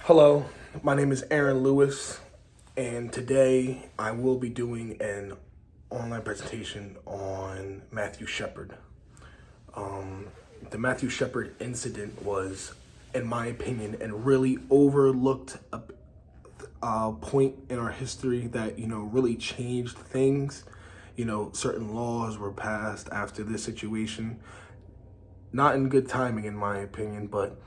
Hello, my name is Aaron Lewis, and today I will be doing an online presentation on Matthew Shepard. The Matthew Shepard incident was, in my opinion, a really overlooked point in our history that, really changed things. Certain laws were passed after this situation. Not in good timing, in my opinion, but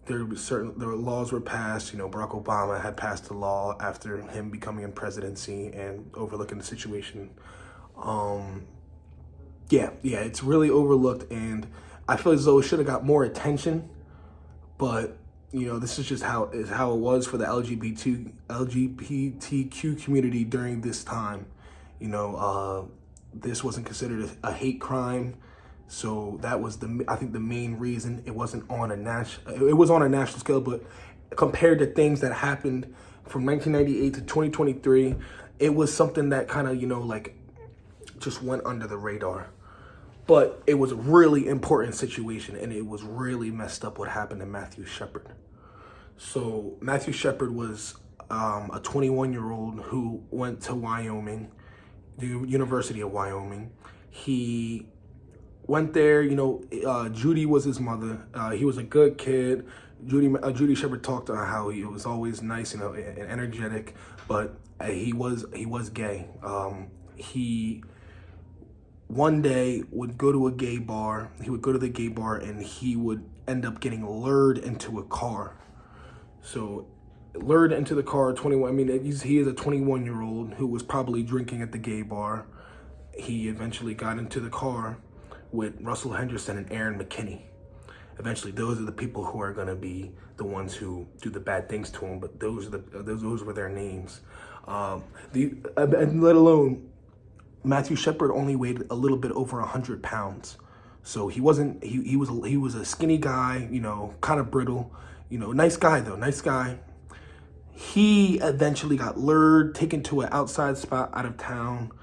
there were laws were passed. Barack Obama had passed a law after him becoming in presidency and overlooking the situation. It's really overlooked, and I feel as though it should have got more attention. But this is just how it was for the LGBTQ community during this time. This wasn't considered a hate crime. So that was I think the main reason it wasn't on a national. It was on a national scale, but compared to things that happened from 1998 to 2023, it was something that kind of just went under the radar. But it was a really important situation, and it was really messed up what happened to Matthew Shepard. So Matthew Shepard was a 21-year-old who went to Wyoming, the University of Wyoming. He went there, Judy was his mother. He was a good kid. Judy Shepard talked about how he was always nice, and energetic, but he was gay. He one day would go to a gay bar. He would go to the gay bar, and he would end up getting lured into a car. So lured into the car, 21. I mean, he is a 21-year-old who was probably drinking at the gay bar. He eventually got into the car with Russell Henderson and Aaron McKinney. Eventually, those are the people who are going to be the ones who do the bad things to him, but those were their names. And let alone, Matthew Shepard only weighed a little bit over 100 pounds. So he wasn't, he was a skinny guy, kind of brittle, nice guy though, nice guy. He eventually got lured, taken to an outside spot out of town.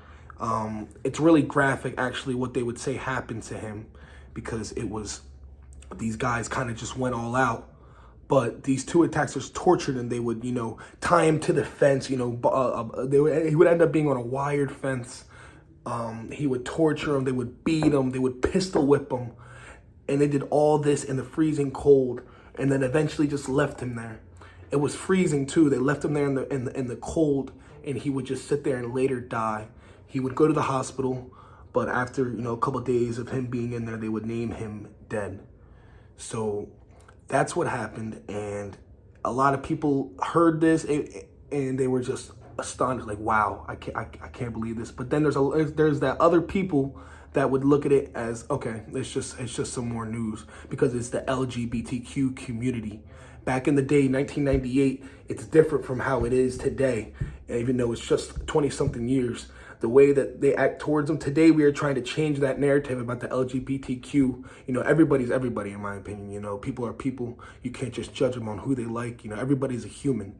It's really graphic, actually, what they would say happened to him, because it was, these guys kind of just went all out. But these two attackers tortured him. They would, tie him to the fence. He would end up being on a wired fence. He would torture him. They would beat him. They would pistol whip him. And they did all this in the freezing cold, and then eventually just left him there. It was freezing too. They left him there in the cold, and he would just sit there and later die. He would go to the hospital, but after, a couple of days of him being in there, they would name him dead. So that's what happened. And a lot of people heard this and they were just astonished, like, wow, I can't believe this. But then there's that other people that would look at it as, okay, it's just some more news, because it's the LGBTQ community. Back in the day, 1998, it's different from how it is today. And even though it's just 20-something years, the way that they act towards them today, we are trying to change that narrative about the LGBTQ. Everybody's everybody, in my opinion. People are people. You can't just judge them on who they like. Everybody's a human.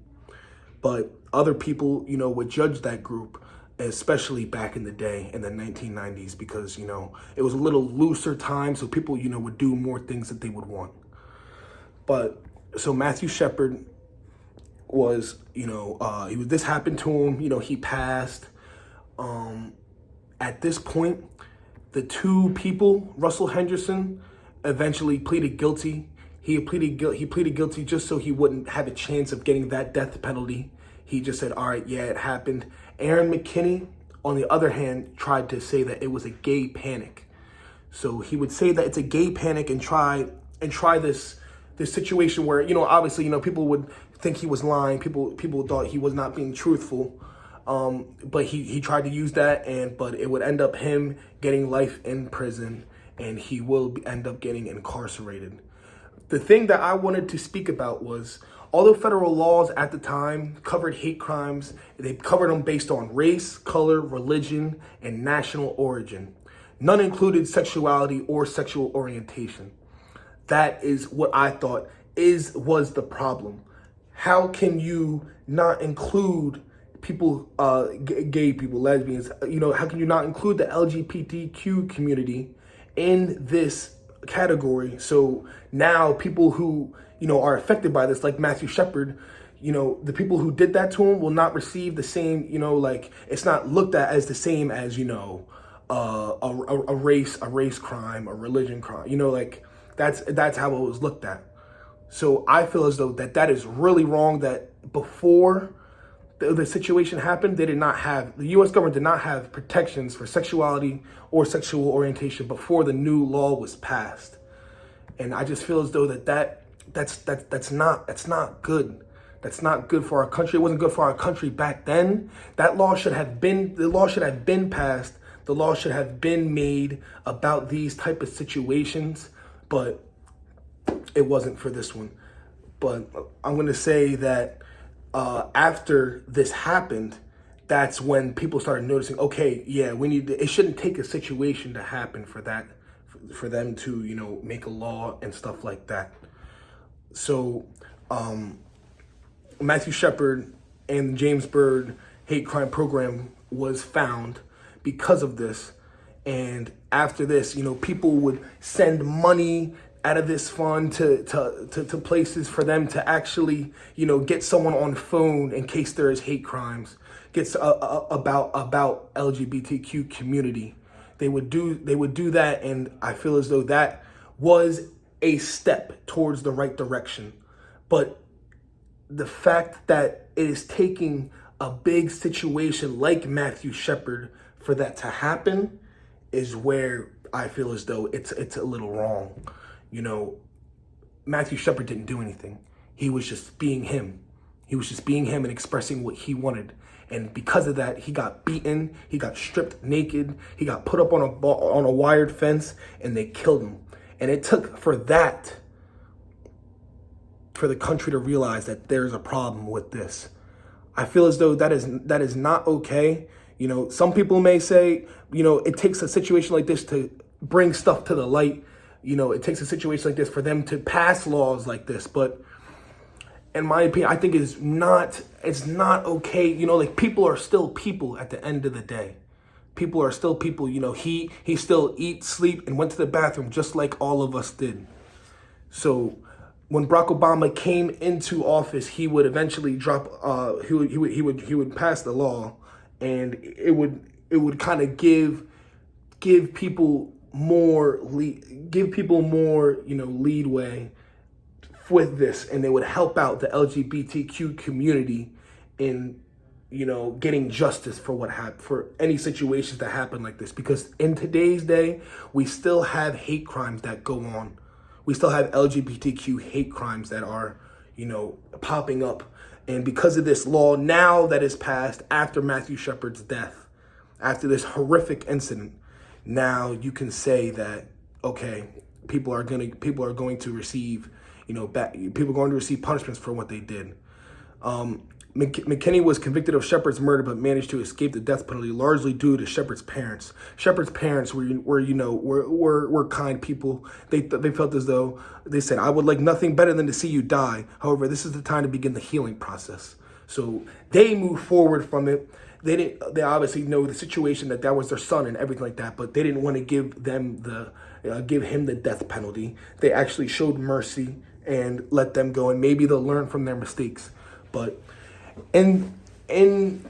But other people, would judge that group, especially back in the day, in the 1990s, because, it was a little looser time. So people, would do more things that they would want. But so Matthew Shepard was, this happened to him. He passed. At this point, the two people, Russell Henderson, eventually pleaded guilty. He pleaded guilty just so he wouldn't have a chance of getting that death penalty. He just said, all right, yeah, it happened. Aaron McKinney, on the other hand, tried to say that it was a gay panic. So he would say that it's a gay panic and try this situation where, obviously, people would think he was lying. People thought he was not being truthful. But he tried to use that, but it would end up him getting life in prison, and he will end up getting incarcerated. The thing that I wanted to speak about was, although federal laws at the time covered hate crimes, they covered them based on race, color, religion, and national origin. None included sexuality or sexual orientation. That is what I thought was the problem. How can you not include people, gay people, lesbians, how can you not include the LGBTQ community in this category? So now people who, are affected by this, like Matthew Shepard, the people who did that to him will not receive the same, like it's not looked at as the same as, a race crime, a religion crime, like that's how it was looked at. So I feel as though that is really wrong, that before the situation happened, the U.S. government did not have protections for sexuality or sexual orientation before the new law was passed. And I just feel as though that's not good. That's not good for our country. It wasn't good for our country back then. The law should have been passed. The law should have been made about these type of situations, but it wasn't for this one. But I'm going to say that after this happened, that's when people started noticing, okay, yeah, it shouldn't take a situation to happen for them to, make a law and stuff like that. So, Matthew Shepard and the James Byrd hate crime program was found because of this. And after this, people would send money out of this fund to places for them to actually, get someone on phone in case there is hate crimes, gets about LGBTQ community. They would do that, and I feel as though that was a step towards the right direction. But the fact that it is taking a big situation like Matthew Shepard for that to happen is where I feel as though it's a little wrong. Matthew Shepard didn't do anything. He was just being him. He was just being him and expressing what he wanted. And because of that, he got beaten, he got stripped naked, he got put up on a wired fence, and they killed him. And it took for the country to realize that there's a problem with this. I feel as though that is not okay. Some people may say, it takes a situation like this to bring stuff to the light. It takes a situation like this for them to pass laws like this. But in my opinion, I think it's not okay. Like, people are still people at the end of the day. People are still people. He still eats, sleep, and went to the bathroom just like all of us did. So when Barack Obama came into office, he would eventually drop. He would pass the law, and it would kind of give people more leadway with this, and they would help out the LGBTQ community in getting justice for what happened, for any situations that happen like this. Because in today's day, we still have hate crimes that go on. We still have LGBTQ hate crimes that are, popping up. And because of this law now that is passed after Matthew Shepard's death, after this horrific incident, now you can say that, okay, people are going to receive, punishments for what they did. McKinney was convicted of Shepard's murder, but managed to escape the death penalty largely due to Shepard's parents. Shepard's parents were kind people. They felt as though, they said, "I would like nothing better than to see you die. However, this is the time to begin the healing process." So they moved forward from it. They obviously know the situation that was their son and everything like that, but they didn't want to give him the death penalty. They actually showed mercy and let them go, and maybe they'll learn from their mistakes. But in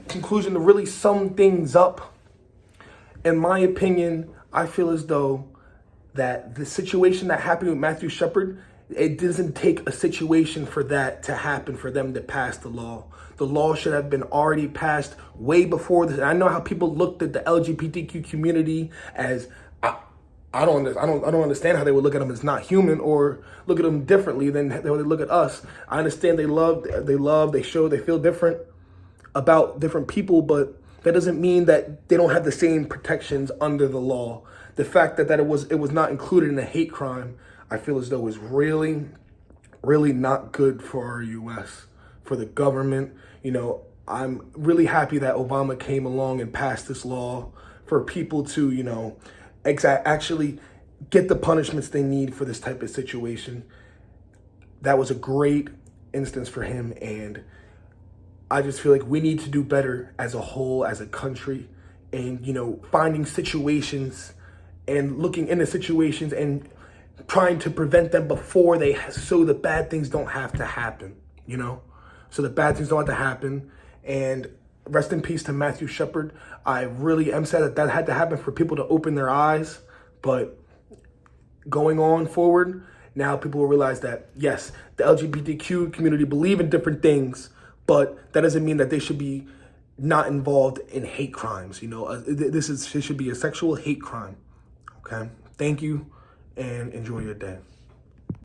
conclusion, to really sum things up, in my opinion, I feel as though that the situation that happened with Matthew Shepard, it doesn't take a situation for that to happen for them to pass the law. The law should have been already passed way before this. And I know how people looked at the LGBTQ community as, I don't understand how they would look at them as not human, or look at them differently than they would look at us. I understand they feel different about different people, but that doesn't mean that they don't have the same protections under the law. The fact that it was not included in a hate crime, I feel as though is really, really not good for our U.S., for the government. I'm really happy that Obama came along and passed this law for people to, actually get the punishments they need for this type of situation. That was a great instance for him, and I just feel like we need to do better as a whole, as a country, and finding situations and looking into situations and trying to prevent them before they, so the bad things don't have to happen, you know? So the bad things don't have to happen. And rest in peace to Matthew Shepard. I really am sad that that had to happen for people to open their eyes. But going on forward, now people will realize that, yes, the LGBTQ community believe in different things, but that doesn't mean that they should be not involved in hate crimes. You know, it should be a sexual hate crime. Okay? Thank you, and enjoy your day.